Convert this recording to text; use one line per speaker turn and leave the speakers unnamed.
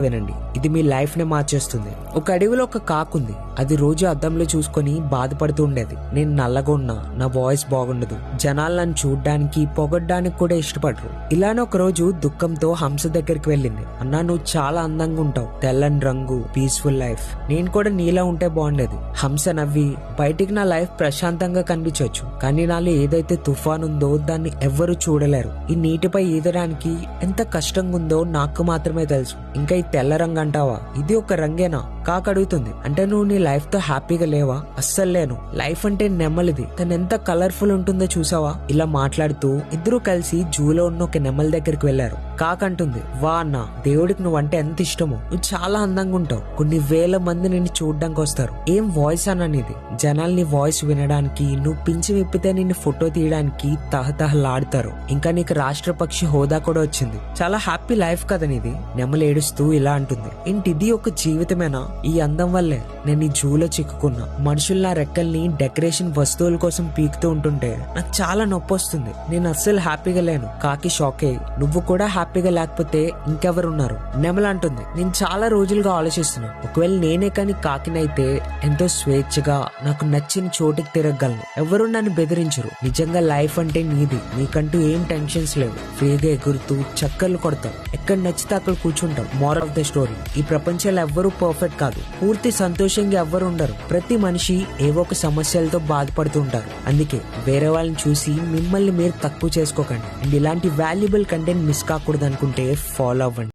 వినండి, ఇది మీ లైఫ్ ని మార్చేస్తుంది. ఒక అడవిలో ఒక కాకుంది. అది రోజు అద్దంలో చూసుకొని బాధపడుతూ ఉండేది. నేను నల్లగా ఉన్నా, నా వాయిస్ బాగుండదు, జనాలు నన్ను చూడ్డానికి పొగడ్డానికి కూడా ఇష్టపడరు. ఇలానే ఒక రోజు దుఃఖంతో హంస దగ్గరికి వెళ్ళింది. అన్నా, నువ్వు చాలా అందంగా ఉంటావు, తెల్లని రంగు, పీస్ఫుల్ లైఫ్, నేను కూడా నీలా ఉంటే బాగుండేది. హంస నవ్వి, బయటికి నా లైఫ్ ప్రశాంతంగా కనిపించవచ్చు, కానీ నాలో ఏదైతే తుఫాన్ ఉందో దాన్ని ఎవ్వరూ చూడలేరు. ఈ నీటిపై ఈదడానికి ఎంత కష్టంగా ఉందో నాకు మాత్రమే తెలుసు. ఇంకా ఈ తెల్ల రంగు అంటావా, ఇది ఒక రంగేనా? కాక అడుగుతుంది. అంటే నువ్వు నీ లైఫ్ తో హ్యాపీగా లేవా? అస్సలు లేను. లైఫ్ అంటే నెమలిది, తను ఎంత కలర్ఫుల్ ఉంటుందో చూసావా? ఇలా మాట్లాడుతూ ఇద్దరు కలిసి జూలో ఉన్న ఒక నెమల దగ్గరికి వెళ్లారు. కాక అంటుంది, వా అన్న, దేవుడికి నువ్వంటే ఎంత ఇష్టమో, నువ్వు చాలా అందంగా ఉంటావు, కొన్ని వేల మంది నిన్ను చూడడానికి వస్తారు. ఏం వాయిస్ అన్నది, జనాలు నీ వాయిస్ వినడానికి, నువ్వు పించి విప్పితే నిన్ను ఫోటో తీయడానికి తహతహలాడతారు. ఇంకా నీకు రాష్ట్ర పక్షి హోదా కూడా వచ్చింది. చాలా హ్యాపీ లైఫ్ కదా నీది. నెమలు ఏడుస్తూ ఇలా అంటుంది, ఏంటి ఇది ఒక జీవితమేనా? ఈ అందం వల్లే నేను ఈ జూలో చిక్కుకున్నా. మనుషులు నా రెక్కల్ని డెకరేషన్ వస్తువుల కోసం పీకుతూ ఉంటుంటే నాకు చాలా నొప్పి వస్తుంది. నేను అస్సలు హ్యాపీగా లేను. కాకి షాక్ అయ్యి, నువ్వు కూడా హ్యాపీగా లేకపోతే ఇంకెవరున్నారు? నెమల అంటుంది, నేను చాలా రోజులుగా ఆలోచిస్తున్నా, ఒకవేళ నేనే కానీ కాకినైతే ఎంతో స్వేచ్ఛగా నాకు నచ్చిన చోటికి తిరగలను. ఎవరు నన్ను బెదిరించరు. నిజంగా లైఫ్ అంటే నీది, నీకంటూ ఏం టెన్షన్స్ లేవు. ఫ్రీగా ఎగురుతూ చక్కర్లు కొడతావు, ఎక్కడ నచ్చితే అక్కడ కూర్చుంటావు. మోరల్ ఆఫ్ ద స్టోరీ, ఈ ప్రపంచంలో ఎవ్వరూ పర్ఫెక్ట్ కాదు, పూర్తి సంతోషంగా ఎవ్వరు ఉండరు. ప్రతి మనిషి ఏవో ఒక సమస్యలతో బాధపడుతూ ఉంటారు. అందుకే వేరే వాళ్ళని చూసి మిమ్మల్ని మీరు తక్కువ చేసుకోకండి. అండ్ ఇలాంటి వాల్యుబుల్ కంటెంట్ మిస్ కాకూడదు అనుకుంటే ఫాలో అవ్వండి.